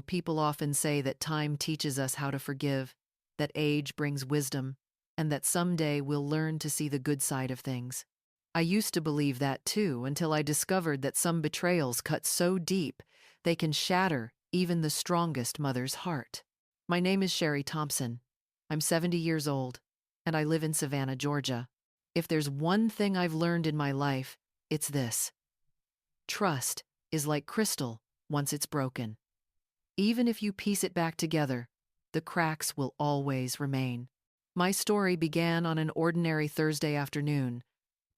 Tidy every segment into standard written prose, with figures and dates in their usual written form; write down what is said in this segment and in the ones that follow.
People often say that time teaches us how to forgive, that age brings wisdom, and that someday we'll learn to see the good side of things. I used to believe that too until I discovered that some betrayals cut so deep they can shatter even the strongest mother's heart. My name is Sherry Thompson. I'm 70 years old, and I live in Savannah, Georgia. If there's one thing I've learned in my life, it's this: trust is like crystal once it's broken. Even if you piece it back together, the cracks will always remain. My story began on an ordinary Thursday afternoon,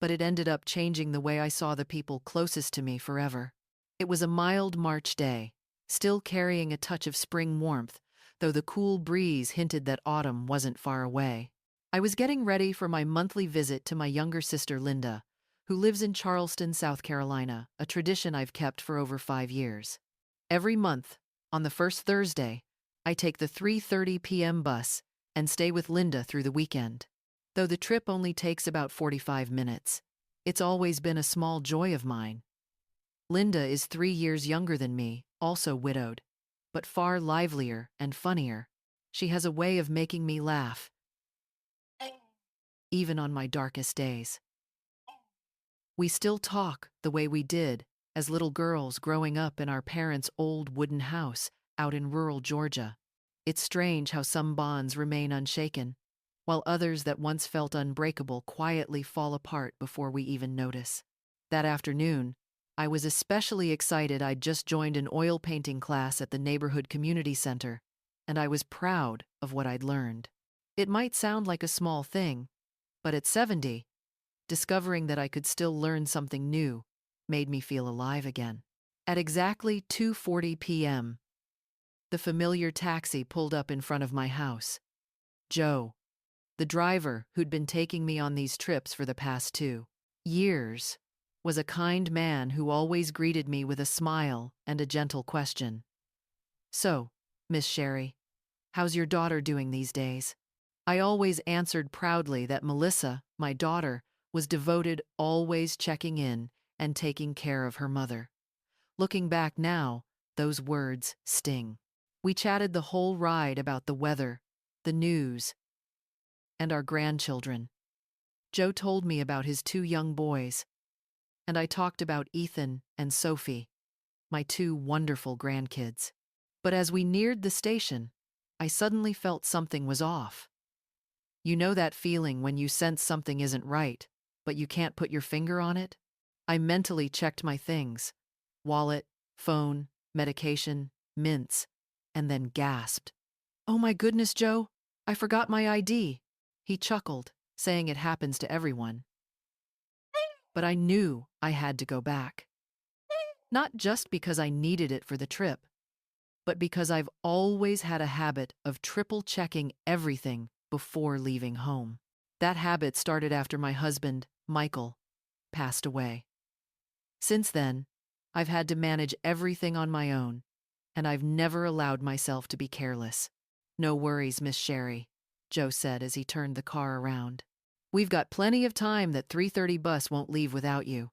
but it ended up changing the way I saw the people closest to me forever. It was a mild March day, still carrying a touch of spring warmth, though the cool breeze hinted that autumn wasn't far away. I was getting ready for my monthly visit to my younger sister Linda, who lives in Charleston, South Carolina, a tradition I've kept for over 5 years. Every month, on the first Thursday, I take the 3:30 p.m. bus and stay with Linda through the weekend. Though the trip only takes about 45 minutes, it's always been a small joy of mine. Linda is 3 years younger than me, also widowed, but far livelier and funnier. She has a way of making me laugh, even on my darkest days. We still talk the way we did as little girls growing up in our parents' old wooden house out in rural Georgia. It's strange how some bonds remain unshaken, while others that once felt unbreakable quietly fall apart before we even notice. That afternoon, I was especially excited. I'd just joined an oil painting class at the neighborhood community center, and I was proud of what I'd learned. It might sound like a small thing, but at 70, discovering that I could still learn something new made me feel alive again. At exactly 2:40 p.m., the familiar taxi pulled up in front of my house. Joe, the driver who'd been taking me on these trips for the past 2 years, was a kind man who always greeted me with a smile and a gentle question. "So, Miss Sherry, how's your daughter doing these days?" I always answered proudly that Melissa, my daughter, was devoted, always checking in and taking care of her mother. Looking back now, those words sting. We chatted the whole ride about the weather, the news, and our grandchildren. Joe told me about his 2 young boys, and I talked about Ethan and Sophie, my 2 wonderful grandkids. But as we neared the station, I suddenly felt something was off. You know that feeling when you sense something isn't right, but you can't put your finger on it? I mentally checked my things: wallet, phone, medication, mints, and then gasped. "Oh my goodness, Joe, I forgot my ID." He chuckled, saying it happens to everyone. But I knew I had to go back. Not just because I needed it for the trip, but because I've always had a habit of triple checking everything before leaving home. That habit started after my husband, Michael, passed away. Since then, I've had to manage everything on my own, and I've never allowed myself to be careless. "No worries, Miss Sherry," Joe said as he turned the car around. "We've got plenty of time. That 3:30 bus won't leave without you."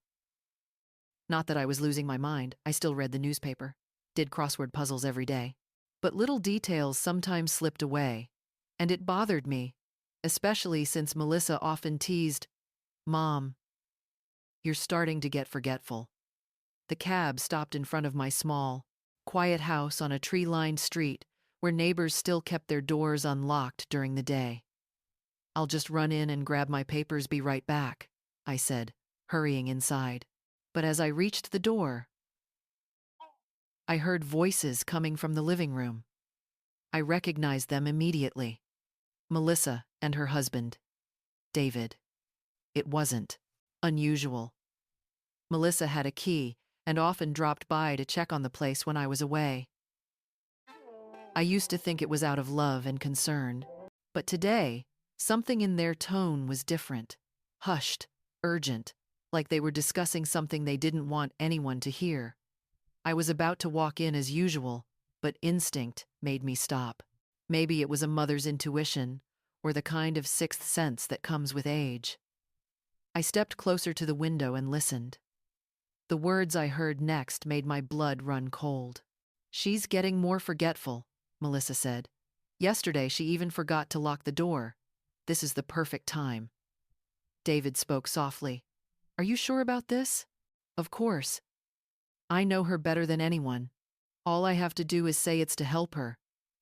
Not that I was losing my mind. I still read the newspaper, did crossword puzzles every day. But little details sometimes slipped away, and it bothered me, especially since Melissa often teased, "Mom, you're starting to get forgetful." The cab stopped in front of my small, quiet house on a tree-lined street where neighbors still kept their doors unlocked during the day. "I'll just run in and grab my papers, be right back," I said, hurrying inside. But as I reached the door, I heard voices coming from the living room. I recognized them immediately. Melissa and her husband, David. It wasn't unusual. Melissa had a key and often dropped by to check on the place when I was away. I used to think it was out of love and concern, but today, something in their tone was different. Hushed, urgent, like they were discussing something they didn't want anyone to hear. I was about to walk in as usual, but instinct made me stop. Maybe it was a mother's intuition, or the kind of sixth sense that comes with age. I stepped closer to the window and listened. The words I heard next made my blood run cold. She's getting more forgetful, Melissa said. Yesterday she even forgot to lock the door. This is the perfect time. David spoke softly. Are you sure about this? Of course. I know her better than anyone. All I have to do is say it's to help her,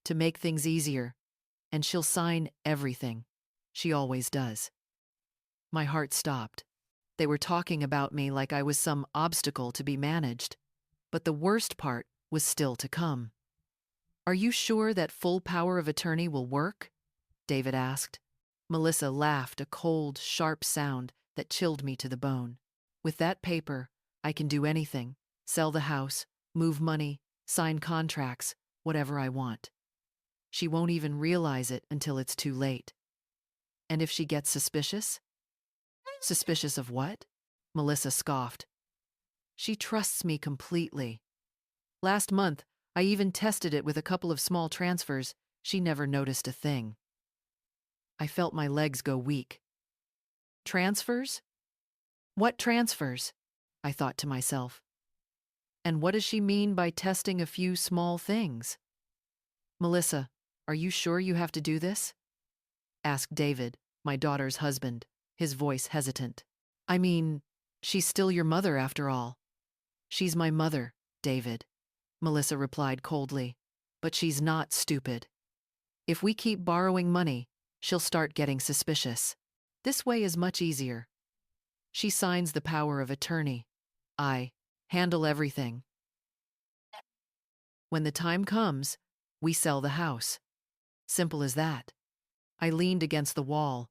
to make things easier, and she'll sign everything. She always does. My heart stopped. They were talking about me like I was some obstacle to be managed. But the worst part was still to come. Are you sure that full power of attorney will work? David asked. Melissa laughed, a cold, sharp sound that chilled me to the bone. With that paper, I can do anything. Sell the house, move money, sign contracts, whatever I want. She won't even realize it until it's too late. And if she gets suspicious? Suspicious of what? Melissa scoffed. She trusts me completely. Last month, I even tested it with a couple of small transfers. She never noticed a thing. I felt my legs go weak. Transfers? What transfers? I thought to myself. And what does she mean by testing a few small things? Melissa, are you sure you have to do this? Asked David, my daughter's husband, his voice hesitant. I mean, she's still your mother after all. She's my mother, David, Melissa replied coldly. But she's not stupid. If we keep borrowing money, she'll start getting suspicious. This way is much easier. She signs the power of attorney. I handle everything. When the time comes, we sell the house. Simple as that. I leaned against the wall,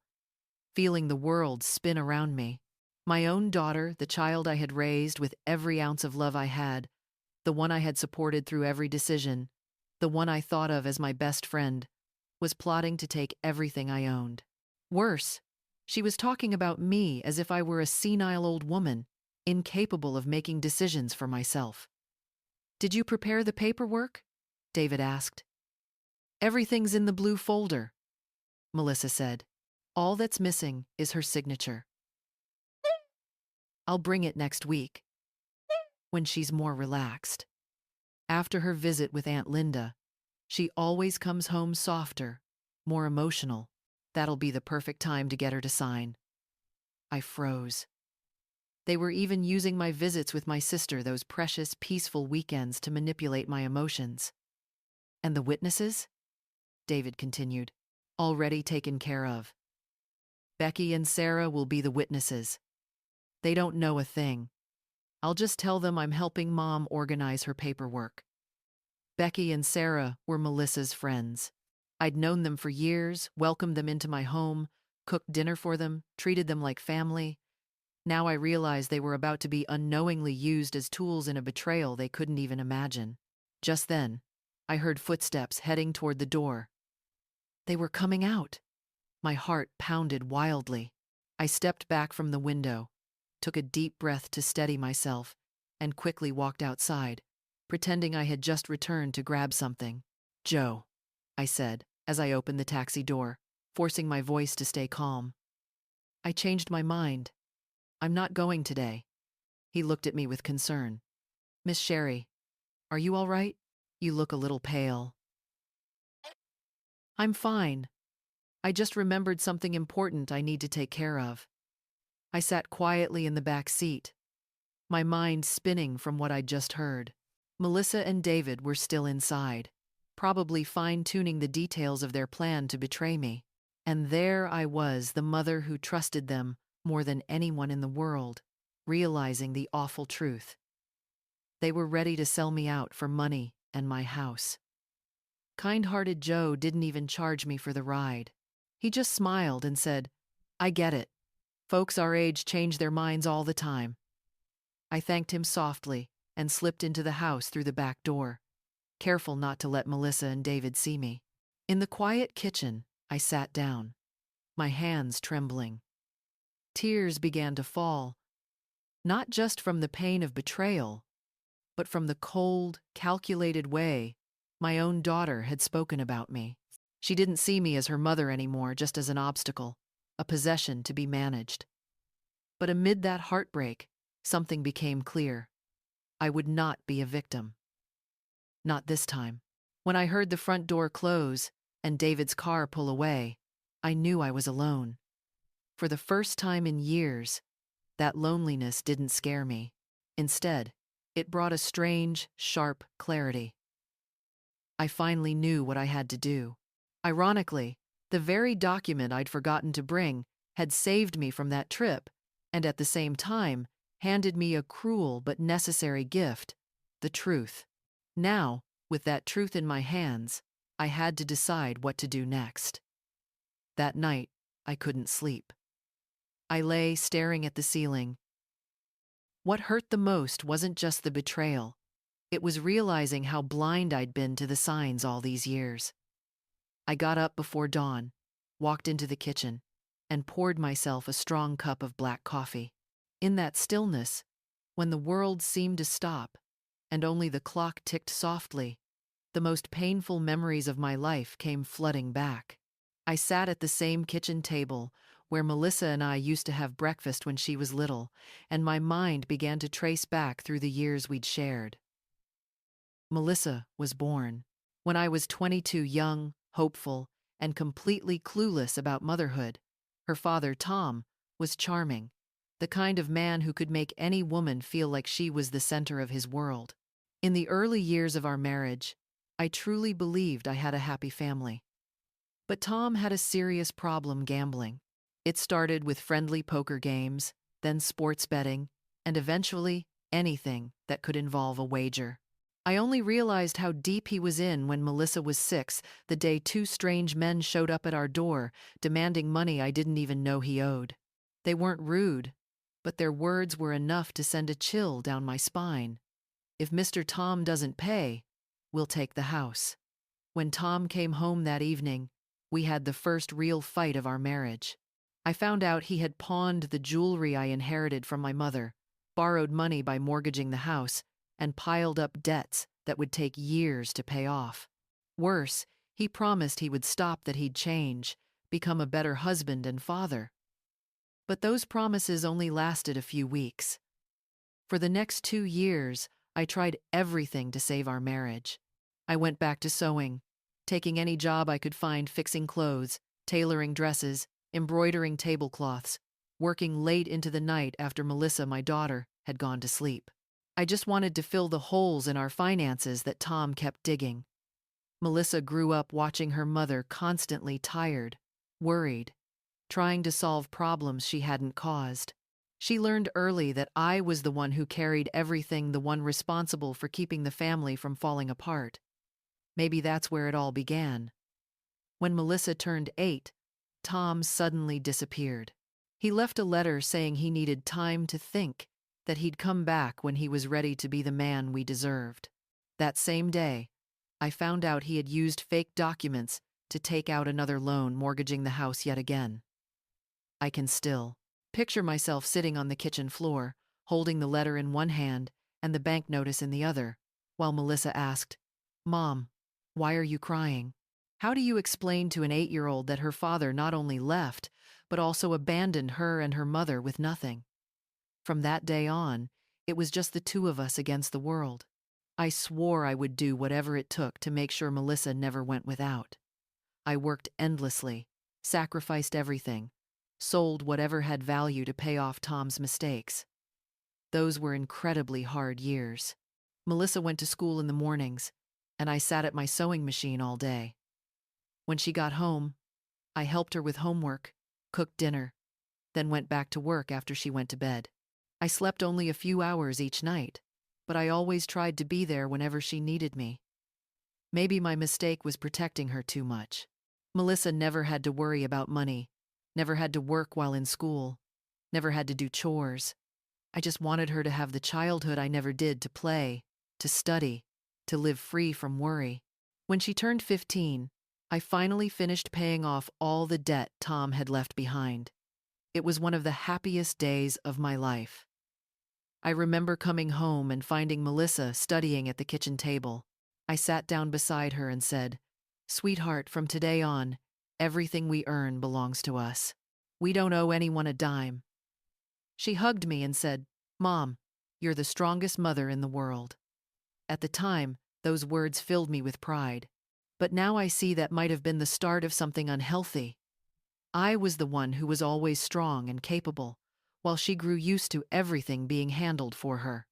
feeling the world spin around me. My own daughter, the child I had raised with every ounce of love I had, the one I had supported through every decision, the one I thought of as my best friend, was plotting to take everything I owned. Worse, she was talking about me as if I were a senile old woman, incapable of making decisions for myself. Did you prepare the paperwork? David asked. Everything's in the blue folder, Melissa said. All that's missing is her signature. I'll bring it next week, when she's more relaxed. After her visit with Aunt Linda, she always comes home softer, more emotional. That'll be the perfect time to get her to sign. I froze. They were even using my visits with my sister, those precious, peaceful weekends, to manipulate my emotions. And the witnesses? David continued. Already taken care of. Becky and Sarah will be the witnesses. They don't know a thing. I'll just tell them I'm helping Mom organize her paperwork. Becky and Sarah were Melissa's friends. I'd known them for years, welcomed them into my home, cooked dinner for them, treated them like family. Now I realized they were about to be unknowingly used as tools in a betrayal they couldn't even imagine. Just then, I heard footsteps heading toward the door. They were coming out. My heart pounded wildly. I stepped back from the window, took a deep breath to steady myself, and quickly walked outside, pretending I had just returned to grab something. Joe, I said, as I opened the taxi door, forcing my voice to stay calm. I changed my mind. I'm not going today. He looked at me with concern. Miss Sherry, are you all right? You look a little pale. I'm fine. I just remembered something important I need to take care of. I sat quietly in the back seat, my mind spinning from what I'd just heard. Melissa and David were still inside, probably fine-tuning the details of their plan to betray me. And there I was, the mother who trusted them more than anyone in the world, realizing the awful truth. They were ready to sell me out for money and my house. Kind-hearted Joe didn't even charge me for the ride. He just smiled and said, I get it. Folks our age change their minds all the time. I thanked him softly and slipped into the house through the back door, careful not to let Melissa and David see me. In the quiet kitchen, I sat down, my hands trembling. Tears began to fall, not just from the pain of betrayal, but from the cold, calculated way my own daughter had spoken about me. She didn't see me as her mother anymore, just as an obstacle, a possession to be managed. But amid that heartbreak, something became clear. I would not be a victim. Not this time. When I heard the front door close and David's car pull away, I knew I was alone. For the first time in years, that loneliness didn't scare me. Instead, it brought a strange, sharp clarity. I finally knew what I had to do. Ironically, the very document I'd forgotten to bring had saved me from that trip, and at the same time, handed me a cruel but necessary gift: the truth. Now, with that truth in my hands, I had to decide what to do next. That night, I couldn't sleep. I lay staring at the ceiling. What hurt the most wasn't just the betrayal. It was realizing how blind I'd been to the signs all these years. I got up before dawn, walked into the kitchen, and poured myself a strong cup of black coffee. In that stillness, when the world seemed to stop and only the clock ticked softly, the most painful memories of my life came flooding back. I sat at the same kitchen table where Melissa and I used to have breakfast when she was little, and my mind began to trace back through the years we'd shared. Melissa was born when I was 22, young, hopeful, and completely clueless about motherhood. Her father, Tom, was charming, the kind of man who could make any woman feel like she was the center of his world. In the early years of our marriage, I truly believed I had a happy family. But Tom had a serious problem gambling. It started with friendly poker games, then sports betting, and eventually anything that could involve a wager. I only realized how deep he was in when Melissa was 6, the day 2 strange men showed up at our door, demanding money I didn't even know he owed. They weren't rude, but their words were enough to send a chill down my spine. "If Mr. Tom doesn't pay, we'll take the house." When Tom came home that evening, we had the first real fight of our marriage. I found out he had pawned the jewelry I inherited from my mother, borrowed money by mortgaging the house, and piled up debts that would take years to pay off. Worse, he promised he would stop, that he'd change, become a better husband and father. But those promises only lasted a few weeks. For the next 2 years, I tried everything to save our marriage. I went back to sewing, taking any job I could find, fixing clothes, tailoring dresses, embroidering tablecloths, working late into the night after Melissa, my daughter, had gone to sleep. I just wanted to fill the holes in our finances that Tom kept digging. Melissa grew up watching her mother constantly tired, worried, trying to solve problems she hadn't caused. She learned early that I was the one who carried everything, the one responsible for keeping the family from falling apart. Maybe that's where it all began. When Melissa turned 8, Tom suddenly disappeared. He left a letter saying he needed time to think, that he'd come back when he was ready to be the man we deserved. That same day, I found out he had used fake documents to take out another loan, mortgaging the house yet again. I can still picture myself sitting on the kitchen floor, holding the letter in one hand and the bank notice in the other, while Melissa asked, "Mom, why are you crying? How do you explain to an 8-year-old that her father not only left, but also abandoned her and her mother with nothing?" From that day on, it was just the two of us against the world. I swore I would do whatever it took to make sure Melissa never went without. I worked endlessly, sacrificed everything, sold whatever had value to pay off Tom's mistakes. Those were incredibly hard years. Melissa went to school in the mornings, and I sat at my sewing machine all day. When she got home, I helped her with homework, cooked dinner, then went back to work after she went to bed. I slept only a few hours each night, but I always tried to be there whenever she needed me. Maybe my mistake was protecting her too much. Melissa never had to worry about money, never had to work while in school, never had to do chores. I just wanted her to have the childhood I never did, to play, to study, to live free from worry. When she turned 15, I finally finished paying off all the debt Tom had left behind. It was one of the happiest days of my life. I remember coming home and finding Melissa studying at the kitchen table. I sat down beside her and said, "Sweetheart, from today on, everything we earn belongs to us. We don't owe anyone a dime." She hugged me and said, "Mom, you're the strongest mother in the world." At the time, Those words filled me with pride. But now I see that might have been the start of something unhealthy. I was the one who was always strong and capable, while she grew used to everything being handled for her.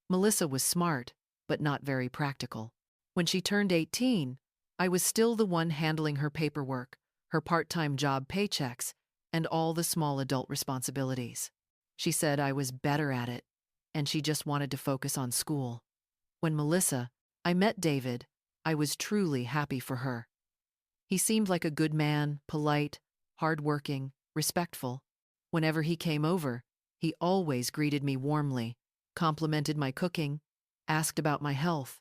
Melissa was smart, but not very practical. When she turned 18, I was still the one handling her paperwork, her part-time job paychecks, and all the small adult responsibilities. She said I was better at it, and she just wanted to focus on school. When I met David, I was truly happy for her. He seemed like a good man, polite, hardworking, respectful. Whenever he came over, he always greeted me warmly, complimented my cooking, asked about my health.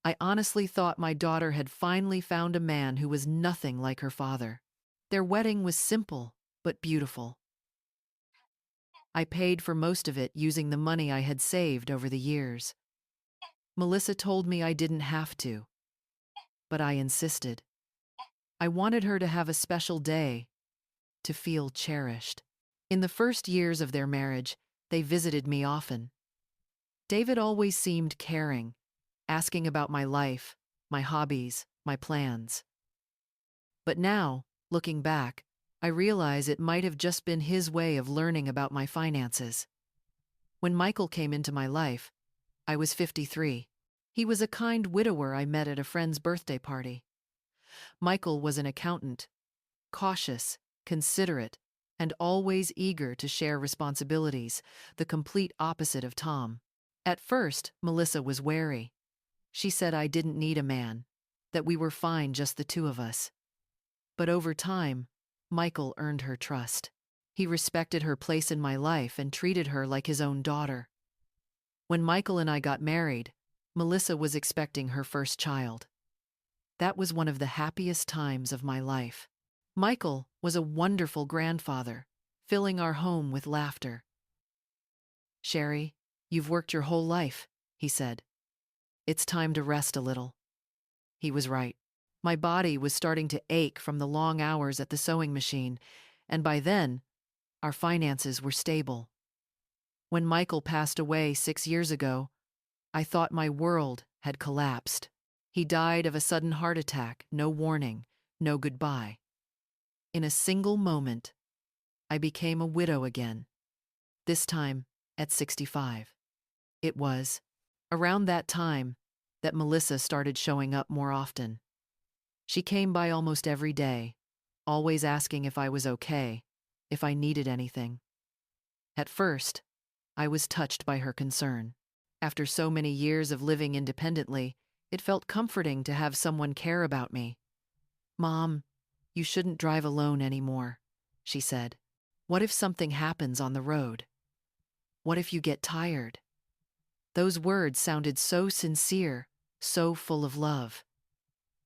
I honestly thought my daughter had finally found a man who was nothing like her father. Their wedding was simple, but beautiful. I paid for most of it using the money I had saved over the years. Melissa told me I didn't have to, but I insisted. I wanted her to have a special day, to feel cherished. In the first years of their marriage, they visited me often. David always seemed caring, asking about my life, my hobbies, my plans. But now, looking back, I realize it might have just been his way of learning about my finances. When Michael came into my life, I was 53. He was a kind widower I met at a friend's birthday party. Michael was an accountant, cautious, considerate, and always eager to share responsibilities, the complete opposite of Tom. At first, Melissa was wary. She said I didn't need a man, that we were fine just the two of us. But over time, Michael earned her trust. He respected her place in my life and treated her like his own daughter. When Michael and I got married, Melissa was expecting her first child. That was one of the happiest times of my life. Michael was a wonderful grandfather, filling our home with laughter. "Sherry, you've worked your whole life," he said. "It's time to rest a little." He was right. My body was starting to ache from the long hours at the sewing machine, and by then, our finances were stable. When Michael passed away 6 years ago, I thought my world had collapsed. He died of a sudden heart attack, no warning, no goodbye. In a single moment, I became a widow again, this time at 65. It was around that time that Melissa started showing up more often. She came by almost every day, always asking if I was okay, if I needed anything. At first, I was touched by her concern. After so many years of living independently, it felt comforting to have someone care about me. "Mom, you shouldn't drive alone anymore," she said. "What if something happens on the road? What if you get tired?" Those words sounded so sincere, so full of love.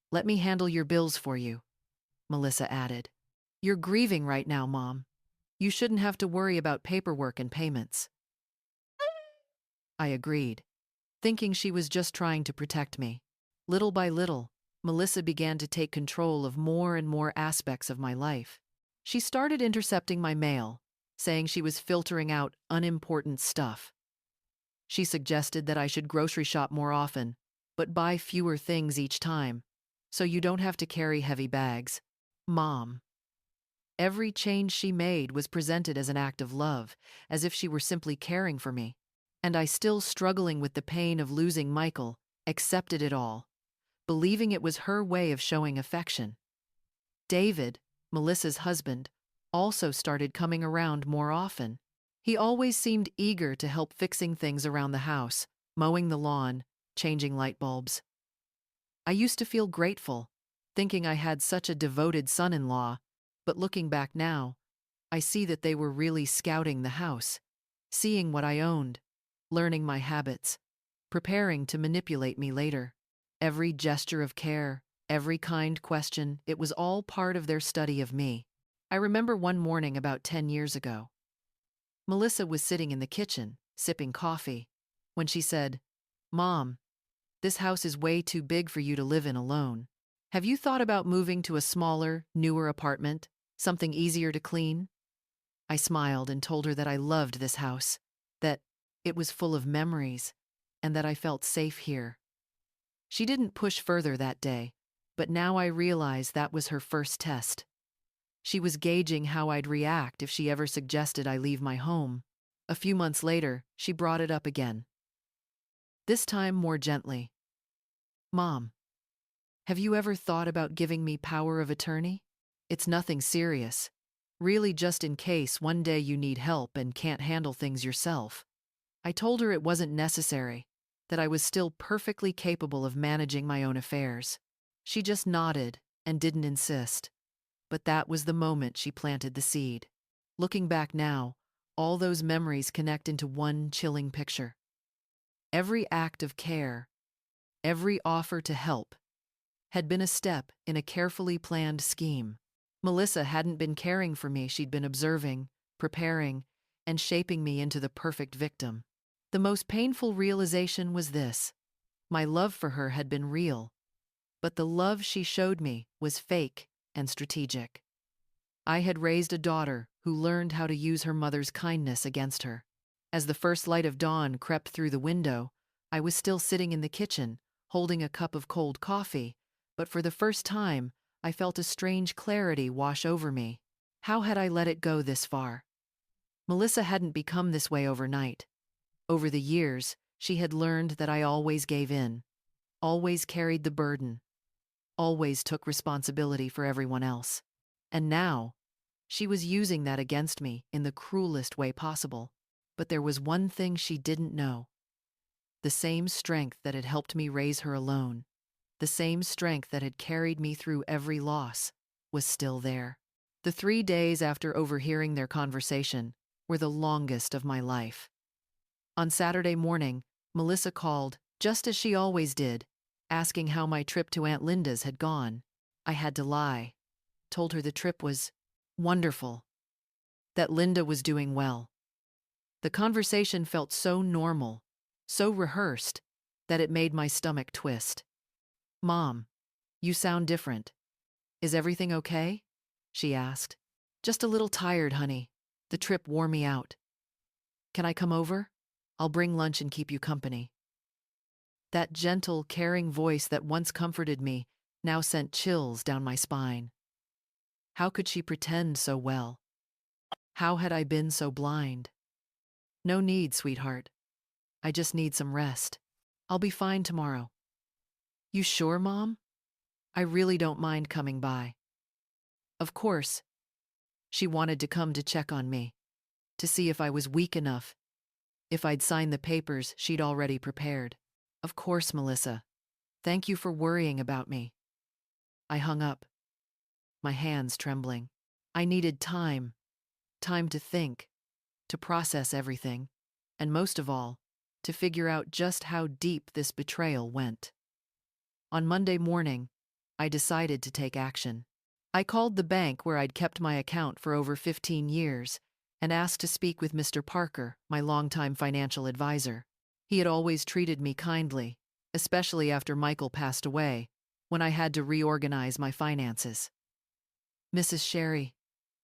"Let me handle your bills for you," Melissa added. "You're grieving right now, Mom. You shouldn't have to worry about paperwork and payments." I agreed, thinking she was just trying to protect me. Little by little, Melissa began to take control of more and more aspects of my life. She started intercepting my mail, saying she was filtering out unimportant stuff. She suggested that I should grocery shop more often, but buy fewer things each time, so you don't have to carry heavy bags. Mom. Every change she made was presented as an act of love, as if she were simply caring for me. And I, still struggling with the pain of losing Michael, accepted it all, believing it was her way of showing affection. David, Melissa's husband, also started coming around more often. He always seemed eager to help fixing things around the house, mowing the lawn, changing light bulbs. I used to feel grateful, thinking I had such a devoted son-in-law, but looking back now, I see that they were really scouting the house, seeing what I owned, learning my habits, preparing to manipulate me later. Every gesture of care, every kind question, it was all part of their study of me. I remember one morning about 10 years ago. Melissa was sitting in the kitchen, sipping coffee, when she said, "Mom, this house is way too big for you to live in alone. Have you thought about moving to a smaller, newer apartment, something easier to clean?" I smiled and told her that I loved this house, that it was full of memories, and that I felt safe here. She didn't push further that day, but now I realize that was her first test. She was gauging how I'd react if she ever suggested I leave my home. A few months later, she brought it up again. This time more gently. Mom, have you ever thought about giving me power of attorney? It's nothing serious. Really just in case one day you need help and can't handle things yourself. I told her it wasn't necessary, that I was still perfectly capable of managing my own affairs. She just nodded and didn't insist. But that was the moment she planted the seed. Looking back now, all those memories connect into one chilling picture. Every act of care, every offer to help, had been a step in a carefully planned scheme. Melissa hadn't been caring for me, she'd been observing, preparing, and shaping me into the perfect victim. The most painful realization was this: my love for her had been real, but the love she showed me was fake and strategic. I had raised a daughter who learned how to use her mother's kindness against her. As the first light of dawn crept through the window, I was still sitting in the kitchen, holding a cup of cold coffee, but for the first time, I felt a strange clarity wash over me. How had I let it go this far? Melissa hadn't become this way overnight. Over the years, she had learned that I always gave in, always carried the burden, always took responsibility for everyone else. And now, she was using that against me in the cruelest way possible. But there was one thing she didn't know. The same strength that had helped me raise her alone, the same strength that had carried me through every loss, was still there. The 3 days after overhearing their conversation were the longest of my life. On Saturday morning, Melissa called, just as she always did, asking how my trip to Aunt Linda's had gone. I had to lie. Told her the trip was wonderful, that Linda was doing well. The conversation felt so normal, so rehearsed, that it made my stomach twist. Mom, you sound different. Is everything okay? She asked. Just a little tired, honey. The trip wore me out. Can I come over? I'll bring lunch and keep you company. That gentle, caring voice that once comforted me now sent chills down my spine. How could she pretend so well? How had I been so blind? No need, sweetheart. I just need some rest. I'll be fine tomorrow. You sure, Mom? I really don't mind coming by. Of course. She wanted to come to check on me, to see if I was weak enough, if I'd signed the papers she'd already prepared. Of course, Melissa. Thank you for worrying about me. I hung up, my hands trembling. I needed time to think, to process everything, and most of all, to figure out just how deep this betrayal went. On Monday morning, I decided to take action. I called the bank where I'd kept my account for over 15 years and asked to speak with Mr. Parker, my longtime financial advisor. He had always treated me kindly, especially after Michael passed away, when I had to reorganize my finances. Mrs. Sherry,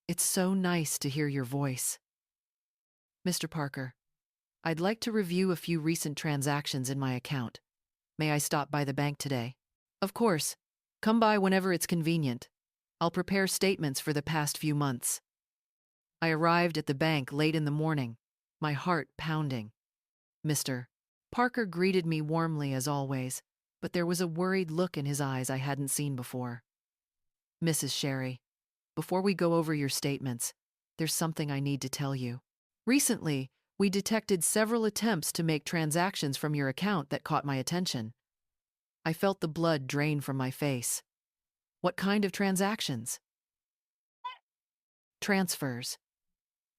it's so nice to hear your voice. Mr. Parker, I'd like to review a few recent transactions in my account. May I stop by the bank today? Of course. Come by whenever it's convenient. I'll prepare statements for the past few months. I arrived at the bank late in the morning, my heart pounding. Mr. Parker greeted me warmly as always, but there was a worried look in his eyes I hadn't seen before. Mrs. Sherry, before we go over your statements, there's something I need to tell you. Recently, we detected several attempts to make transactions from your account that caught my attention. I felt the blood drain from my face. What kind of transactions? Transfers.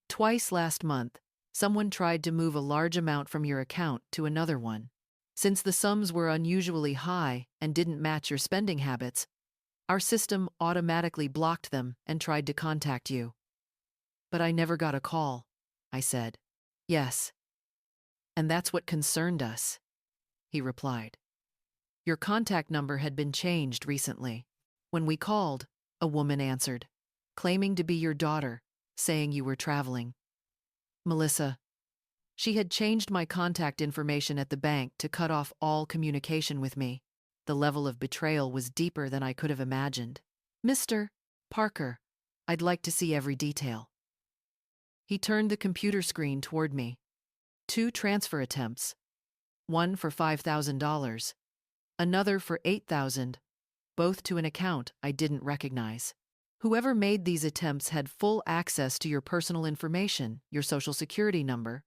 Twice last month, someone tried to move a large amount from your account to another one. Since the sums were unusually high and didn't match your spending habits, our system automatically blocked them and tried to contact you. But I never got a call, I said. Yes. And that's what concerned us, he replied. Your contact number had been changed recently. When we called, a woman answered, claiming to be your daughter, saying you were traveling. Melissa. She had changed my contact information at the bank to cut off all communication with me. The level of betrayal was deeper than I could have imagined. "Mr. Parker, I'd like to see every detail." He turned the computer screen toward me. 2 transfer attempts, one for $5,000, another for $8,000, both to an account I didn't recognize. Whoever made these attempts had full access to your personal information, your social security number,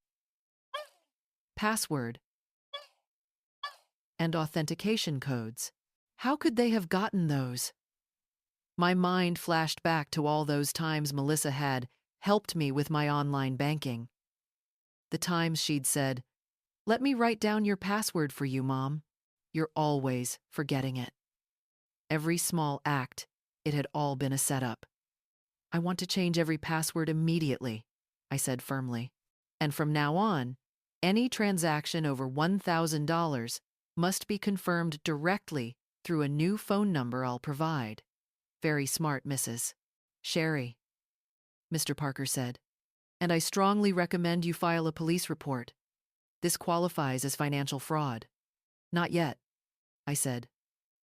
password, and authentication codes. How could they have gotten those? My mind flashed back to all those times Melissa had helped me with my online banking. The times she'd said, "Let me write down your password for you, Mom. You're always forgetting it." Every small act, it had all been a setup. "I want to change every password immediately," I said firmly. "And from now on, any transaction over $1,000 must be confirmed directly through a new phone number I'll provide." "Very smart, Mrs. Sherry," Mr. Parker said. "And I strongly recommend you file a police report. This qualifies as financial fraud." "Not yet," I said,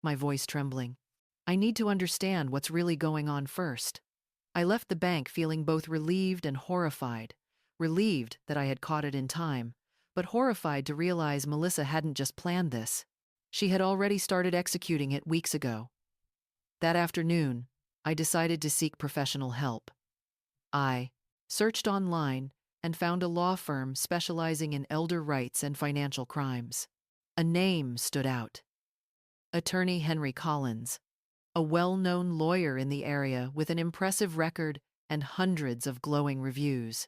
my voice trembling. "I need to understand what's really going on first." I left the bank feeling both relieved and horrified. Relieved that I had caught it in time, but horrified to realize Melissa hadn't just planned this. She had already started executing it weeks ago. That afternoon, I decided to seek professional help. I searched online and found a law firm specializing in elder rights and financial crimes. A name stood out: Attorney Henry Collins, a well-known lawyer in the area with an impressive record and hundreds of glowing reviews.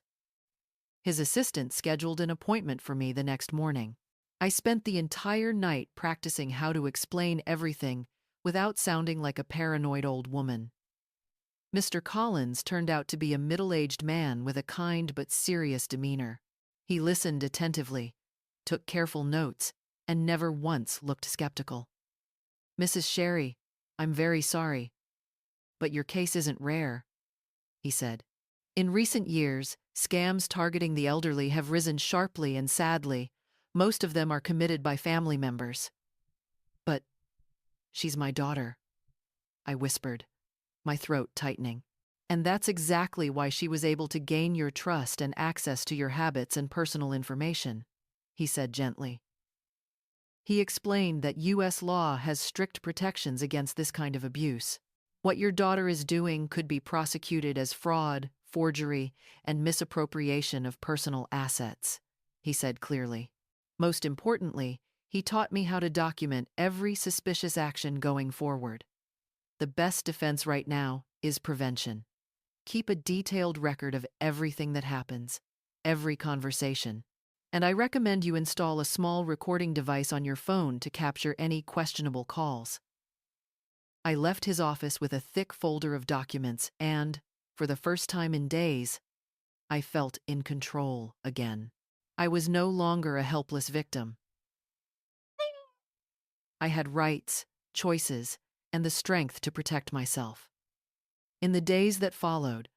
His assistant scheduled an appointment for me the next morning. I spent the entire night practicing how to explain everything without sounding like a paranoid old woman. Mr. Collins turned out to be a middle-aged man with a kind but serious demeanor. He listened attentively, took careful notes, and never once looked skeptical. "Mrs. Sherry, I'm very sorry, but your case isn't rare," he said. "In recent years, scams targeting the elderly have risen sharply and sadly. Most of them are committed by family members." "But she's my daughter," I whispered, my throat tightening. "And that's exactly why she was able to gain your trust and access to your habits and personal information," he said gently. He explained that U.S. law has strict protections against this kind of abuse. What your daughter is doing could be prosecuted as fraud, forgery, and misappropriation of personal assets, he said clearly. Most importantly, he taught me how to document every suspicious action going forward. The best defense right now is prevention. Keep a detailed record of everything that happens, every conversation. And I recommend you install a small recording device on your phone to capture any questionable calls. I left his office with a thick folder of documents and, for the first time in days, I felt in control again. I was no longer a helpless victim. I had rights, choices, and the strength to protect myself. In the days that followed,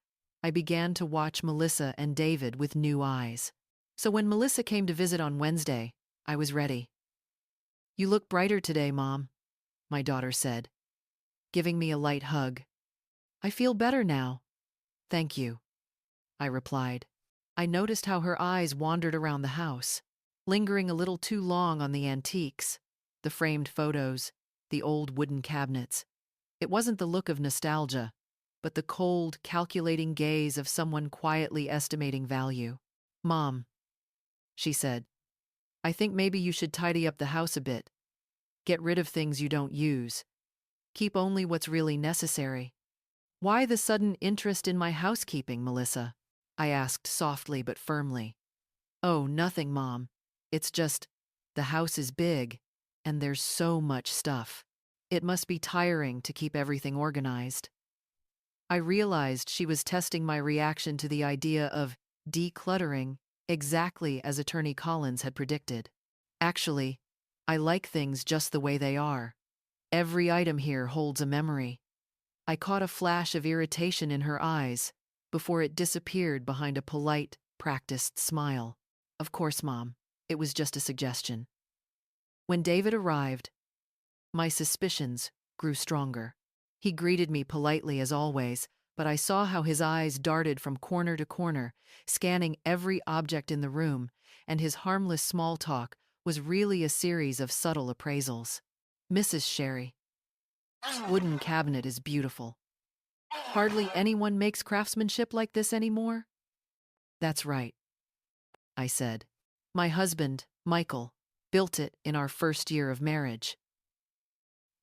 I began to watch Melissa and David with new eyes. So when Melissa came to visit on Wednesday, I was ready. "You look brighter today, Mom," my daughter said, giving me a light hug. "I feel better now." "Thank you," I replied. I noticed how her eyes wandered around the house, lingering a little too long on the antiques, the framed photos, the old wooden cabinets. It wasn't the look of nostalgia, but the cold, calculating gaze of someone quietly estimating value. "Mom," she said, "I think maybe you should tidy up the house a bit. Get rid of things you don't use. Keep only what's really necessary." "Why the sudden interest in my housekeeping, Melissa?" I asked softly but firmly. "Oh, nothing, Mom. It's just, the house is big, and there's so much stuff. It must be tiring to keep everything organized." I realized she was testing my reaction to the idea of decluttering exactly as Attorney Collins had predicted. "Actually, I like things just the way they are. Every item here holds a memory." I caught a flash of irritation in her eyes before it disappeared behind a polite, practiced smile. "Of course, Mom. It was just a suggestion." When David arrived, My suspicions grew stronger. He greeted me politely as always, but I saw how his eyes darted from corner to corner, scanning every object in the room, and his harmless small talk was really a series of subtle appraisals. Mrs. Sherry, this wooden cabinet is beautiful. Hardly anyone makes craftsmanship like this anymore. That's right, I said. My husband, Michael, built it in our first year of marriage.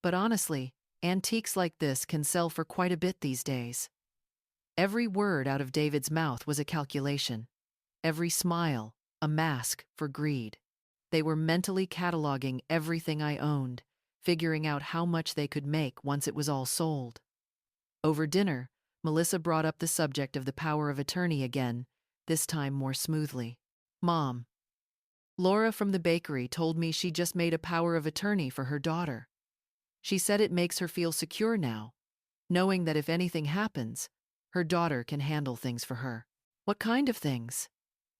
But honestly, antiques like this can sell for quite a bit these days. Every word out of David's mouth was a calculation. Every smile, a mask for greed. They were mentally cataloging everything I owned, figuring out how much they could make once it was all sold. Over dinner, Melissa brought up the subject of the power of attorney again, this time more smoothly. Mom, Laura from the bakery told me she just made a power of attorney for her daughter. She said it makes her feel secure now, knowing that if anything happens, her daughter can handle things for her. What kind of things?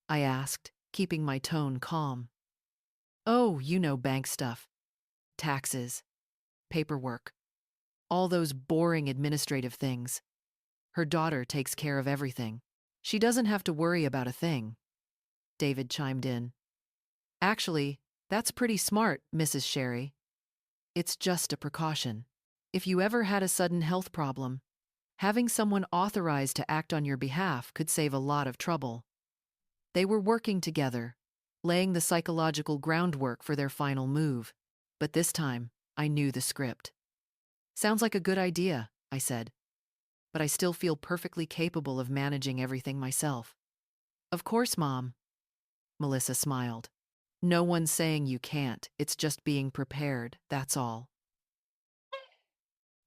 I asked, keeping my tone calm. Oh, you know, bank stuff. Taxes. Paperwork. All those boring administrative things. Her daughter takes care of everything. She doesn't have to worry about a thing. David chimed in. Actually, that's pretty smart, Mrs. Sherry. It's just a precaution. If you ever had a sudden health problem, having someone authorized to act on your behalf could save a lot of trouble. They were working together, laying the psychological groundwork for their final move. But this time, I knew the script. Sounds like a good idea, I said. But I still feel perfectly capable of managing everything myself. Of course, Mom. Melissa smiled. No one's saying you can't, it's just being prepared, that's all.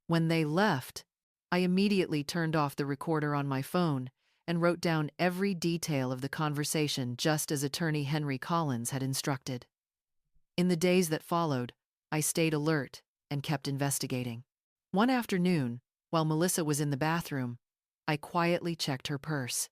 When they left, I immediately turned off the recorder on my phone and wrote down every detail of the conversation just as attorney Henry Collins had instructed. In the days that followed, I stayed alert and kept investigating. One afternoon, while Melissa was in the bathroom, I quietly checked her purse.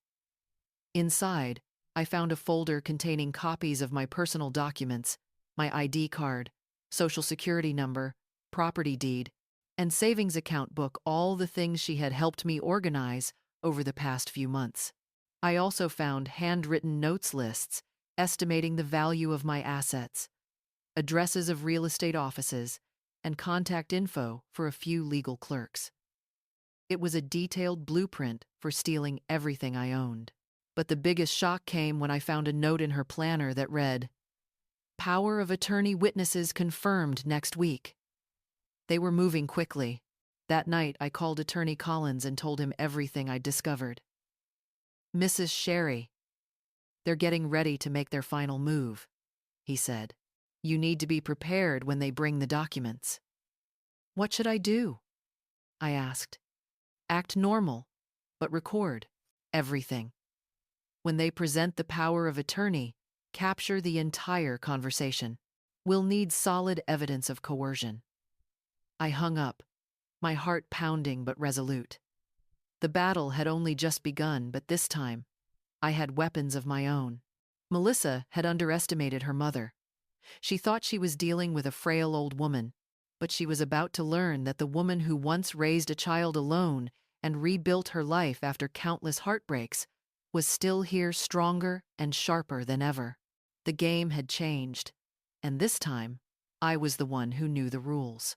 Inside, I found a folder containing copies of my personal documents, my ID card, social security number, property deed, and savings account book, all the things she had helped me organize over the past few months. I also found handwritten notes lists estimating the value of my assets, addresses of real estate offices, and contact info for a few legal clerks. It was a detailed blueprint for stealing everything I owned. But the biggest shock came when I found a note in her planner that read, "Power of attorney witnesses confirmed next week." They were moving quickly. That night, I called Attorney Collins and told him everything I'd discovered. "Mrs. Sherry, they're getting ready to make their final move," he said. "You need to be prepared when they bring the documents." "What should I do?" I asked. "Act normal, but record everything. When they present the power of attorney, capture the entire conversation. We'll need solid evidence of coercion." I hung up, my heart pounding but resolute. The battle had only just begun, but this time, I had weapons of my own. Melissa had underestimated her mother. She thought she was dealing with a frail old woman, but she was about to learn that the woman who once raised a child alone and rebuilt her life after countless heartbreaks was still here, stronger and sharper than ever. The game had changed, and this time, I was the one who knew the rules.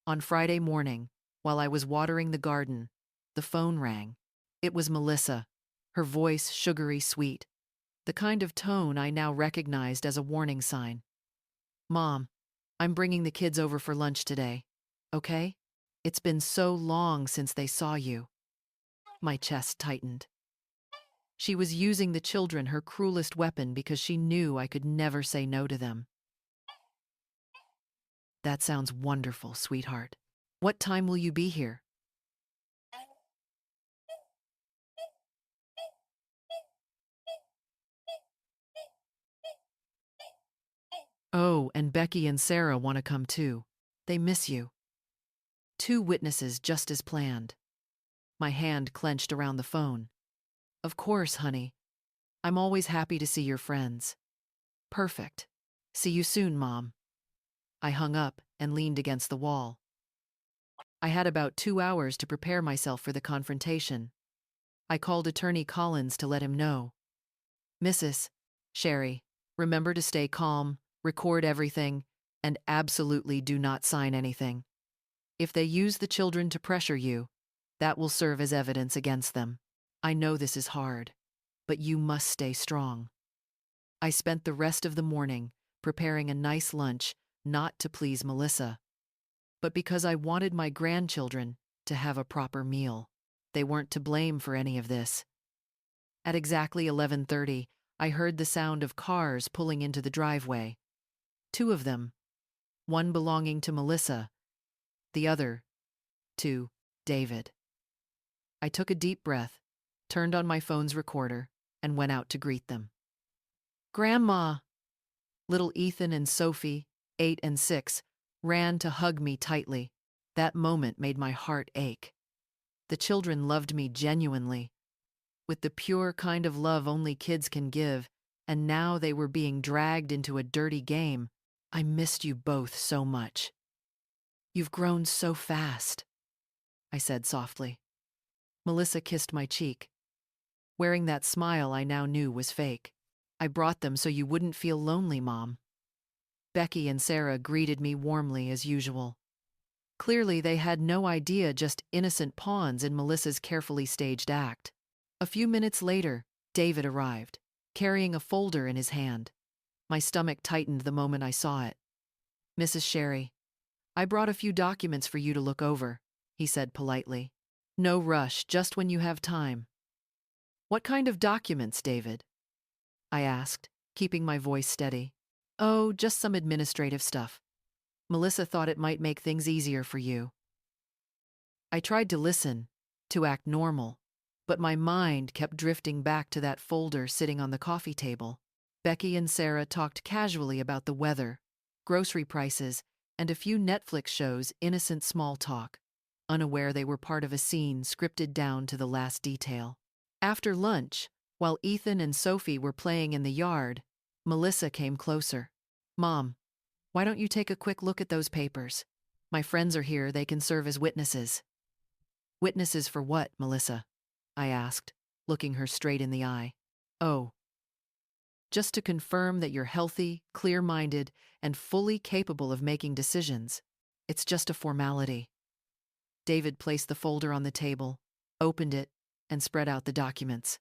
On Friday morning, while I was watering the garden, the phone rang. It was Melissa, her voice sugary sweet, the kind of tone I now recognized as a warning sign. "Mom, I'm bringing the kids over for lunch today, okay? It's been so long since they saw you." My chest tightened. She was using the children, her cruelest weapon, because she knew I could never say no to them. "That sounds wonderful, sweetheart. What time will you be here?" "Oh, and Becky and Sarah want to come too. They miss you." 2 witnesses just as planned. My hand clenched around the phone. "Of course, honey. I'm always happy to see your friends." "Perfect. See you soon, Mom." I hung up and leaned against the wall. I had about 2 hours to prepare myself for the confrontation. I called Attorney Collins to let him know. Mrs. Sherry, remember to stay calm, record everything, and absolutely do not sign anything. If they use the children to pressure you, that will serve as evidence against them. I know this is hard, but you must stay strong. I spent the rest of the morning preparing a nice lunch, not to please Melissa, but because I wanted my grandchildren to have a proper meal. They weren't to blame for any of this. At exactly 11:30, I heard the sound of cars pulling into the driveway. 2 of them, one belonging to Melissa, the other to David. I took a deep breath, turned on my phone's recorder, and went out to greet them. Grandma! Little Ethan and Sophie, 8 and 6, ran to hug me tightly. That moment made my heart ache. The children loved me genuinely, with the pure kind of love only kids can give, and now they were being dragged into a dirty game. I missed you both so much. You've grown so fast, I said softly. Melissa kissed my cheek, wearing that smile I now knew was fake. I brought them so you wouldn't feel lonely, Mom. Becky and Sarah greeted me warmly as usual. Clearly, they had no idea, just innocent pawns in Melissa's carefully staged act. A few minutes later, David arrived, carrying a folder in his hand. My stomach tightened the moment I saw it. Mrs. Sherry, I brought a few documents for you to look over, he said politely. No rush, just when you have time. What kind of documents, David? I asked, keeping my voice steady. Oh, just some administrative stuff. Melissa thought it might make things easier for you. I tried to listen, to act normal, but my mind kept drifting back to that folder sitting on the coffee table. Becky and Sarah talked casually about the weather, grocery prices, and a few Netflix shows, innocent small talk, unaware they were part of a scene scripted down to the last detail. After lunch, while Ethan and Sophie were playing in the yard, Melissa came closer. Mom, why don't you take a quick look at those papers? My friends are here, they can serve as witnesses. Witnesses for what, Melissa? I asked, looking her straight in the eye. Oh, just to confirm that you're healthy, clear-minded, and fully capable of making decisions. It's just a formality. David placed the folder on the table, opened it, and spread out the documents.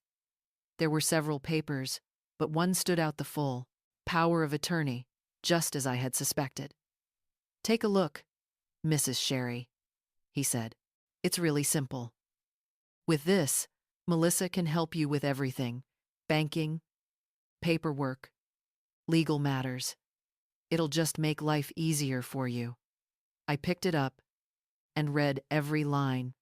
There were several papers, but one stood out the full power of attorney, just as I had suspected. Take a look, Mrs. Sherry, he said. It's really simple. With this, Melissa can help you with everything: banking, paperwork, legal matters. It'll just make life easier for you. I picked it up and read every line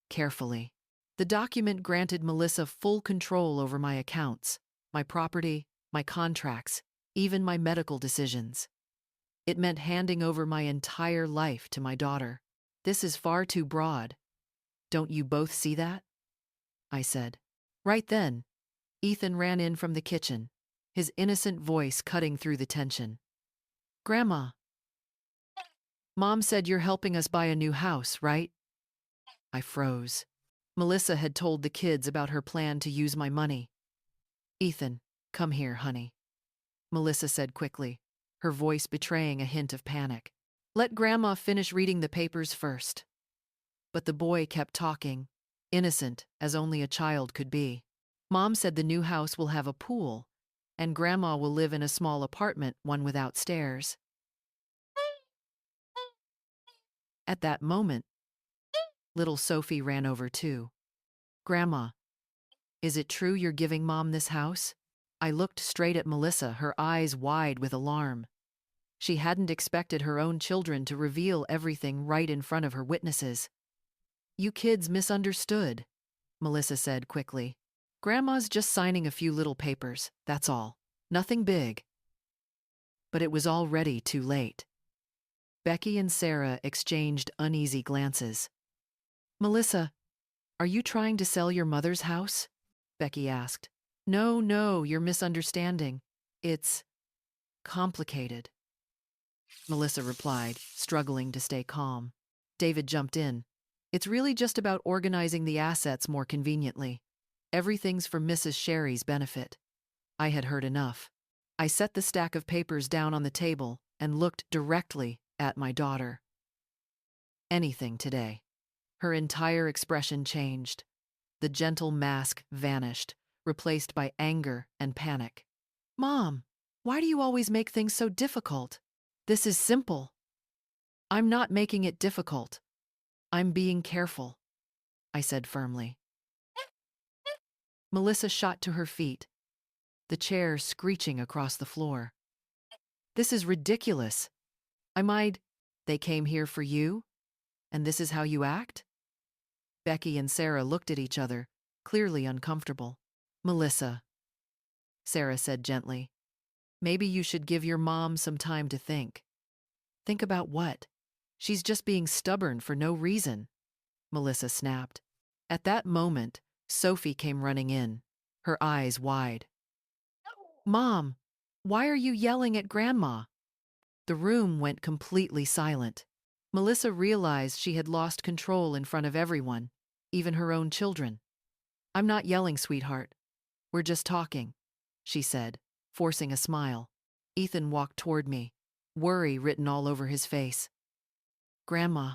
carefully. The document granted Melissa full control over my accounts, my property, my contracts, even my medical decisions. It meant handing over my entire life to my daughter. This is far too broad. Don't you both see that? I said. Right then, Ethan ran in from the kitchen, his innocent voice cutting through the tension. Grandma, Mom said you're helping us buy a new house, right? I froze. Melissa had told the kids about her plan to use my money. Ethan, come here, honey, Melissa said quickly, her voice betraying a hint of panic. Let Grandma finish reading the papers first. But the boy kept talking, innocent as only a child could be. Mom said the new house will have a pool, and Grandma will live in a small apartment, one without stairs. At that moment, little Sophie ran over too. Grandma, is it true you're giving Mom this house? I looked straight at Melissa, her eyes wide with alarm. She hadn't expected her own children to reveal everything right in front of her witnesses. You kids misunderstood, Melissa said quickly. Grandma's just signing a few little papers, that's all. Nothing big. But it was already too late. Becky and Sarah exchanged uneasy glances. Melissa, are you trying to sell your mother's house? Becky asked. No, you're misunderstanding. It's complicated. Melissa replied, struggling to stay calm. David jumped in. It's really just about organizing the assets more conveniently. Everything's for Mrs. Sherry's benefit. I had heard enough. I set the stack of papers down on the table and looked directly at my daughter. Anything today. Her entire expression changed. The gentle mask vanished, replaced by anger and panic. Mom, why do you always make things so difficult? This is simple. I'm not making it difficult. I'm being careful, I said firmly. Melissa shot to her feet, the chair screeching across the floor. This is ridiculous. They came here for you? And this is how you act? Becky and Sarah looked at each other, clearly uncomfortable. Melissa, Sarah said gently, maybe you should give your mom some time to think. Think about what? She's just being stubborn for no reason, Melissa snapped. At that moment, Sophie came running in, her eyes wide. Mom, why are you yelling at Grandma? The room went completely silent. Melissa realized she had lost control in front of everyone, even her own children. I'm not yelling, sweetheart. We're just talking, she said, forcing a smile. Ethan walked toward me, worry written all over his face. Grandma,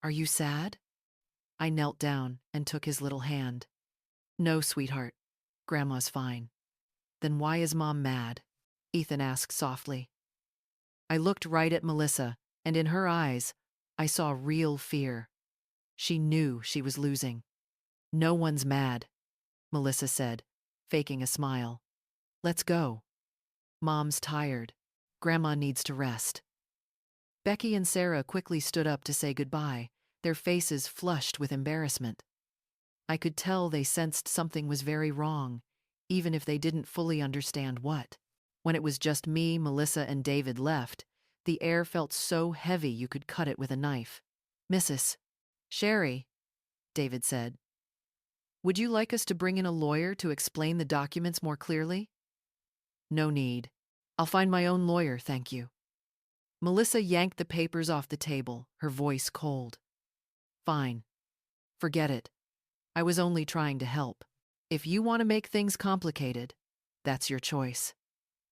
are you sad? I knelt down and took his little hand. No, sweetheart. Grandma's fine. Then why is Mom mad? Ethan asked softly. I looked right at Melissa, and in her eyes, I saw real fear. She knew she was losing. No one's mad, Melissa said, faking a smile. Let's go. Mom's tired. Grandma needs to rest. Becky and Sarah quickly stood up to say goodbye, their faces flushed with embarrassment. I could tell they sensed something was very wrong, even if they didn't fully understand what. When it was just me, Melissa, and David left, the air felt so heavy you could cut it with a knife. Mrs. Sherry, David said, would you like us to bring in a lawyer to explain the documents more clearly? No need. I'll find my own lawyer, thank you. Melissa yanked the papers off the table, her voice cold. Fine. Forget it. I was only trying to help. If you want to make things complicated, that's your choice.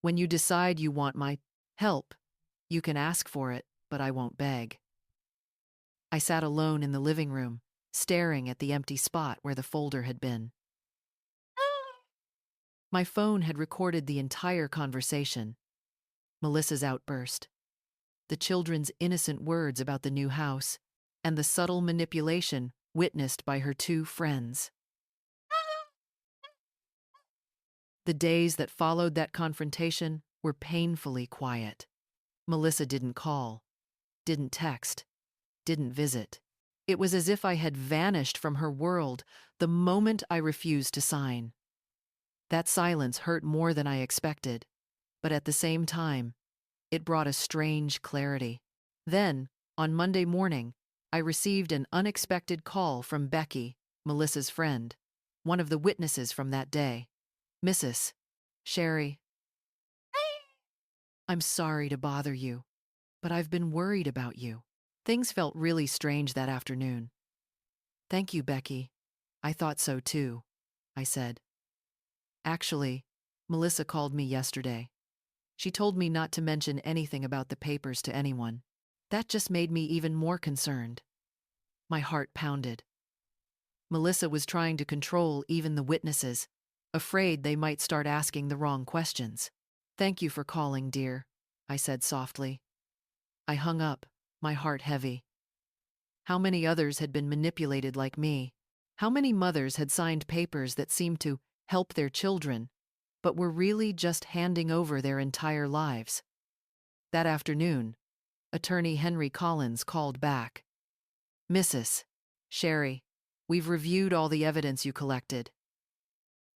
When you decide you want my help, you can ask for it, but I won't beg. I sat alone in the living room, staring at the empty spot where the folder had been. My phone had recorded the entire conversation. Melissa's outburst, the children's innocent words about the new house, and the subtle manipulation witnessed by her two friends. The days that followed that confrontation were painfully quiet. Melissa didn't call, didn't text, didn't visit. It was as if I had vanished from her world the moment I refused to sign. That silence hurt more than I expected, but at the same time, it brought a strange clarity. Then, on Monday morning, I received an unexpected call from Becky, Melissa's friend, one of the witnesses from that day. Mrs. Sherry, I'm sorry to bother you, but I've been worried about you. Things felt really strange that afternoon. Thank you, Becky. I thought so too, I said. Actually, Melissa called me yesterday. She told me not to mention anything about the papers to anyone. That just made me even more concerned. My heart pounded. Melissa was trying to control even the witnesses, afraid they might start asking the wrong questions. Thank you for calling, dear, I said softly. I hung up, my heart heavy. How many others had been manipulated like me? How many mothers had signed papers that seemed to help their children, but were really just handing over their entire lives? That afternoon, Attorney Henry Collins called back. Mrs. Sherry, we've reviewed all the evidence you collected.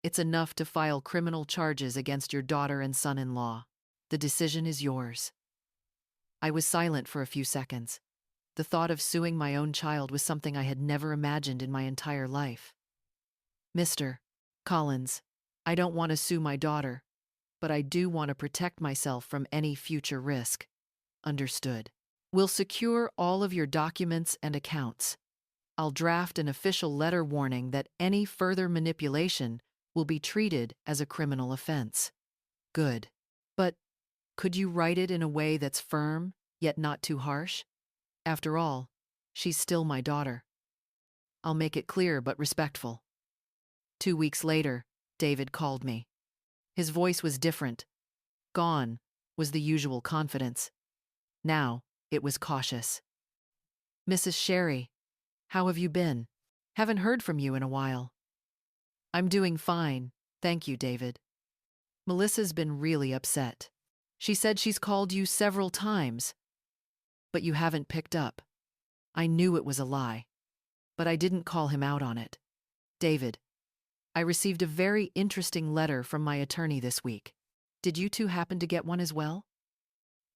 It's enough to file criminal charges against your daughter and son-in-law. The decision is yours. I was silent for a few seconds. The thought of suing my own child was something I had never imagined in my entire life. Mr. Collins, I don't want to sue my daughter, but I do want to protect myself from any future risk. Understood. We'll secure all of your documents and accounts. I'll draft an official letter warning that any further manipulation will be treated as a criminal offense. Good. But could you write it in a way that's firm, yet not too harsh? After all, she's still my daughter. I'll make it clear but respectful. 2 weeks later, David called me. His voice was different. Gone was the usual confidence. Now, it was cautious. Mrs. Sherry, how have you been? Haven't heard from you in a while. I'm doing fine, thank you, David. Melissa's been really upset. She said she's called you several times, but you haven't picked up. I knew it was a lie, but I didn't call him out on it. David, I received a very interesting letter from my attorney this week. Did you two happen to get one as well?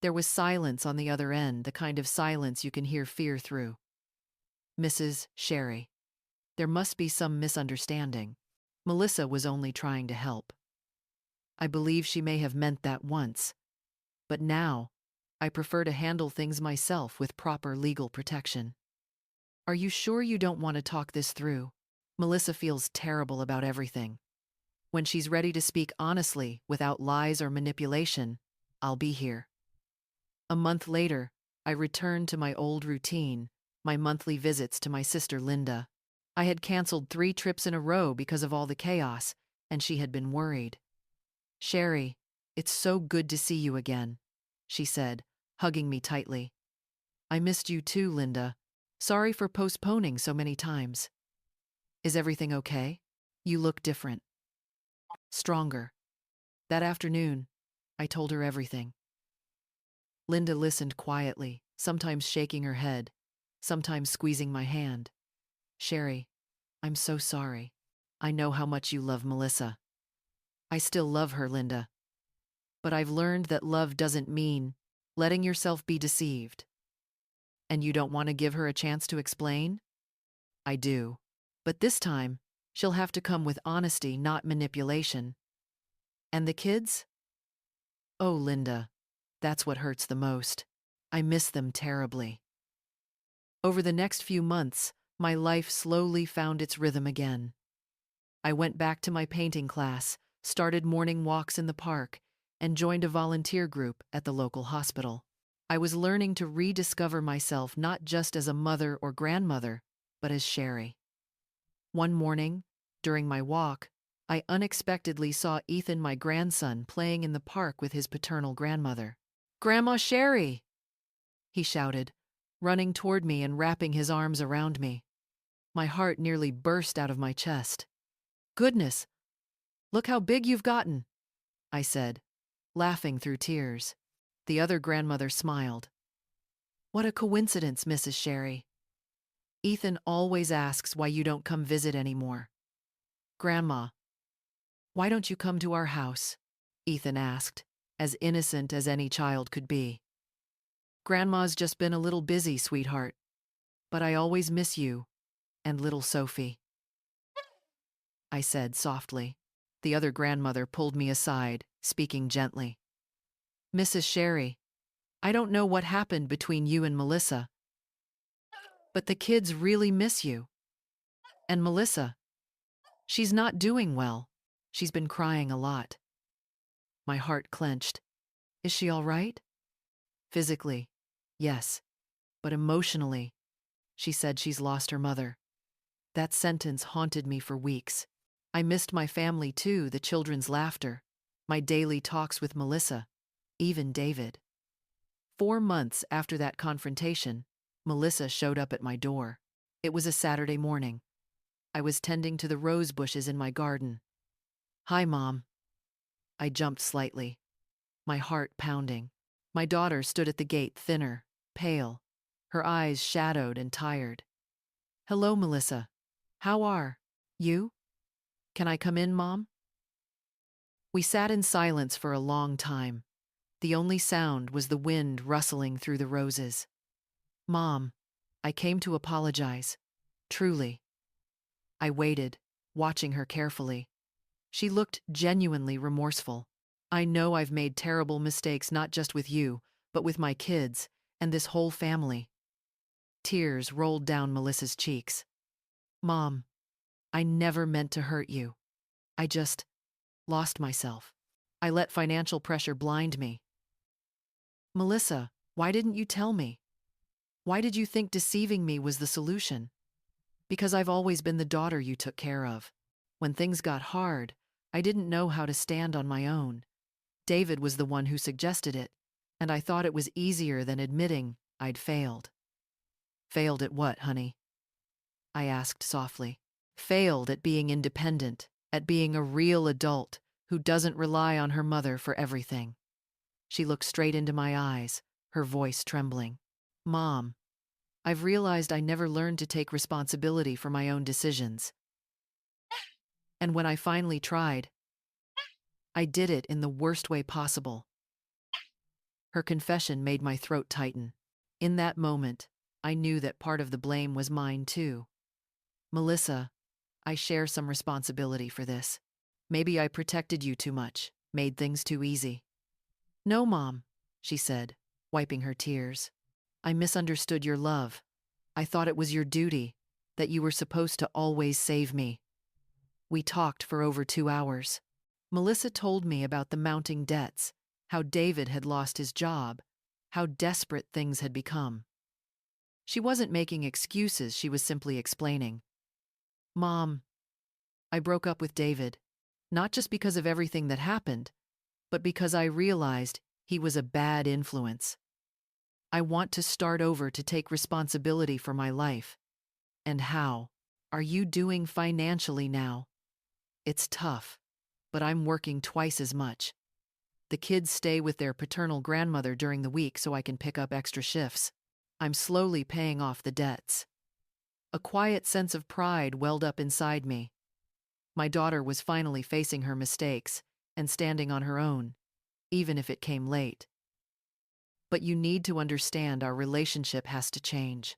There was silence on the other end, the kind of silence you can hear fear through. Mrs. Sherry, there must be some misunderstanding. Melissa was only trying to help. I believe she may have meant that once, but now I prefer to handle things myself with proper legal protection. Are you sure you don't want to talk this through? Melissa feels terrible about everything. When she's ready to speak honestly, without lies or manipulation, I'll be here. A month later, I returned to my old routine, my monthly visits to my sister Linda. I had canceled 3 trips in a row because of all the chaos, and she had been worried. Sherry, it's so good to see you again, she said, hugging me tightly. I missed you too, Linda. Sorry for postponing so many times. Is everything okay? You look different. Stronger. That afternoon, I told her everything. Linda listened quietly, sometimes shaking her head, sometimes squeezing my hand. Sherry, I'm so sorry. I know how much you love Melissa. I still love her, Linda. But I've learned that love doesn't mean letting yourself be deceived. And you don't want to give her a chance to explain? I do. But this time, she'll have to come with honesty, not manipulation. And the kids? Oh, Linda, that's what hurts the most. I miss them terribly. Over the next few months, my life slowly found its rhythm again. I went back to my painting class, started morning walks in the park, and joined a volunteer group at the local hospital. I was learning to rediscover myself not just as a mother or grandmother, but as Sherry. One morning, during my walk, I unexpectedly saw Ethan, my grandson, playing in the park with his paternal grandmother. "Grandma Sherry!" he shouted, running toward me and wrapping his arms around me. My heart nearly burst out of my chest. "Goodness, look how big you've gotten," I said, laughing through tears. The other grandmother smiled. "What a coincidence, Mrs. Sherry. Ethan always asks why you don't come visit anymore." "Grandma, why don't you come to our house?" Ethan asked, as innocent as any child could be. "Grandma's just been a little busy, sweetheart. But I always miss you and little Sophie," I said softly. The other grandmother pulled me aside, speaking gently. "Mrs. Sherry, I don't know what happened between you and Melissa, but the kids really miss you. And Melissa, she's not doing well. She's been crying a lot." My heart clenched. Is she all right? Physically, yes, but emotionally, she said she's lost her mother. That sentence haunted me for weeks. I missed my family too, the children's laughter, my daily talks with Melissa, even David. 4 months after that confrontation, Melissa showed up at my door. It was a Saturday morning. I was tending to the rose bushes in my garden. "Hi, Mom." I jumped slightly, my heart pounding. My daughter stood at the gate, thinner, pale, her eyes shadowed and tired. "Hello, Melissa. How are you? Can I come in, Mom?" We sat in silence for a long time. The only sound was the wind rustling through the roses. "Mom, I came to apologize. Truly." I waited, watching her carefully. She looked genuinely remorseful. "I know I've made terrible mistakes, not just with you, but with my kids and this whole family. Tears rolled down Melissa's cheeks. Mom, I never meant to hurt you. I just lost myself. I let financial pressure blind me. Melissa, why didn't you tell me? Why did you think deceiving me was the solution? Because I've always been the daughter you took care of. When things got hard, I didn't know how to stand on my own. David was the one who suggested it, and I thought it was easier than admitting I'd failed. Failed at what, honey? I asked softly. Failed at being independent, at being a real adult who doesn't rely on her mother for everything. She looked straight into my eyes, her voice trembling. Mom, I've realized I never learned to take responsibility for my own decisions. And when I finally tried, I did it in the worst way possible. Her confession made my throat tighten. In that moment, I knew that part of the blame was mine too. Melissa, I share some responsibility for this. Maybe I protected you too much, made things too easy. No, Mom, she said, wiping her tears. I misunderstood your love. I thought it was your duty, that you were supposed to always save me. We talked for over 2 hours. Melissa told me about the mounting debts, how David had lost his job, how desperate things had become. She wasn't making excuses, she was simply explaining. Mom, I broke up with David, not just because of everything that happened, but because I realized he was a bad influence. I want to start over to take responsibility for my life. And how are you doing financially now? It's tough, but I'm working twice as much. The kids stay with their paternal grandmother during the week so I can pick up extra shifts. I'm slowly paying off the debts. A quiet sense of pride welled up inside me. My daughter was finally facing her mistakes and standing on her own, even if it came late. But you need to understand our relationship has to change.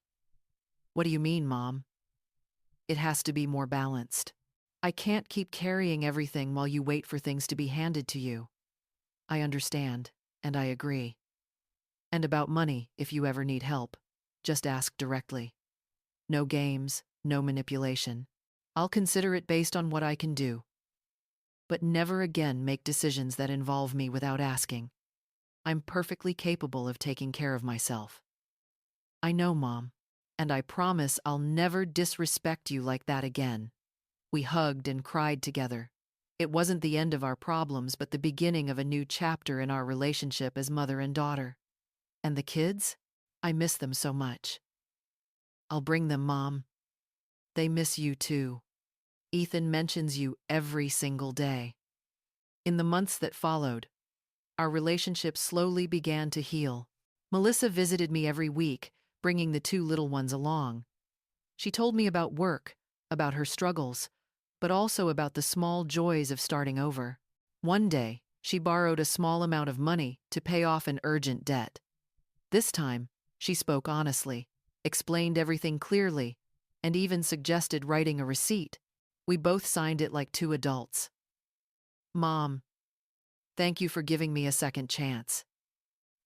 What do you mean, Mom? It has to be more balanced. I can't keep carrying everything while you wait for things to be handed to you. I understand, and I agree. And about money, if you ever need help, just ask directly. No games, no manipulation. I'll consider it based on what I can do. But never again make decisions that involve me without asking. I'm perfectly capable of taking care of myself. I know, Mom, and I promise I'll never disrespect you like that again. We hugged and cried together. It wasn't the end of our problems, but the beginning of a new chapter in our relationship as mother and daughter. And the kids? I miss them so much. I'll bring them, Mom. They miss you too. Ethan mentions you every single day. In the months that followed, our relationship slowly began to heal. Melissa visited me every week, bringing the 2 little ones along. She told me about work, about her struggles, but also about the small joys of starting over. One day, she borrowed a small amount of money to pay off an urgent debt. This time, she spoke honestly, explained everything clearly, and even suggested writing a receipt. We both signed it like 2 adults. Mom, thank you for giving me a second chance,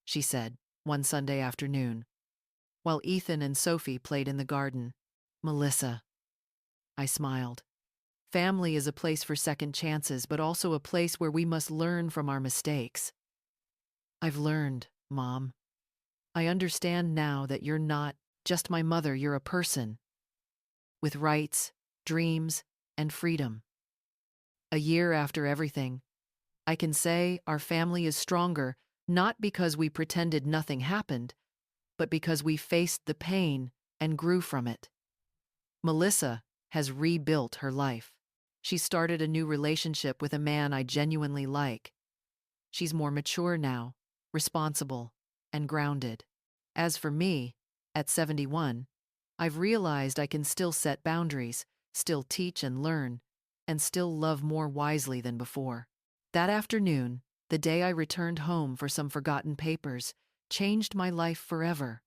she said, one Sunday afternoon, while Ethan and Sophie played in the garden. Melissa, I smiled. Family is a place for second chances, but also a place where we must learn from our mistakes. I've learned, Mom. I understand now that you're not just my mother, you're a person with rights, dreams, and freedom. A year after everything, I can say our family is stronger, not because we pretended nothing happened, but because we faced the pain and grew from it. Melissa has rebuilt her life. She started a new relationship with a man I genuinely like. She's more mature now, responsible, and grounded. As for me, at 71, I've realized I can still set boundaries, still teach and learn, and still love more wisely than before. That afternoon, the day I returned home for some forgotten papers, changed my life forever.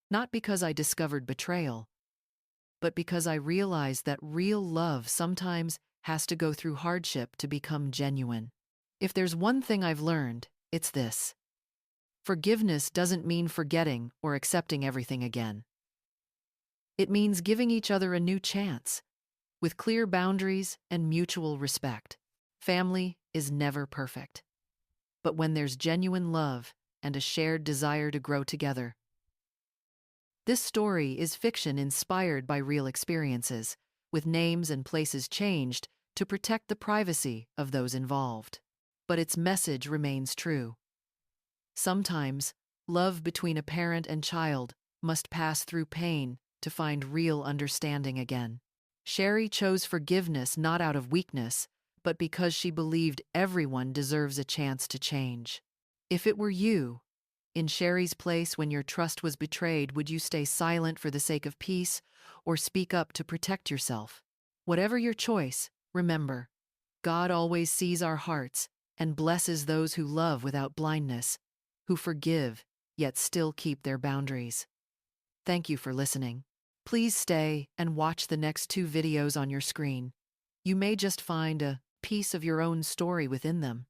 Not because I discovered betrayal, but because I realized that real love sometimes has to go through hardship to become genuine. If there's one thing I've learned, it's this. Forgiveness doesn't mean forgetting or accepting everything again. It means giving each other a new chance, with clear boundaries and mutual respect. Family is never perfect. But when there's genuine love and a shared desire to grow together. This story is fiction inspired by real experiences, with names and places changed to protect the privacy of those involved. But its message remains true. Sometimes, love between a parent and child must pass through pain to find real understanding again. Sherry chose forgiveness not out of weakness, but because she believed everyone deserves a chance to change. If it were you, in Sherry's place when your trust was betrayed, would you stay silent for the sake of peace or speak up to protect yourself? Whatever your choice, remember, God always sees our hearts and blesses those who love without blindness, who forgive yet still keep their boundaries. Thank you for listening. Please stay and watch the next 2 videos on your screen. You may just find a piece of your own story within them.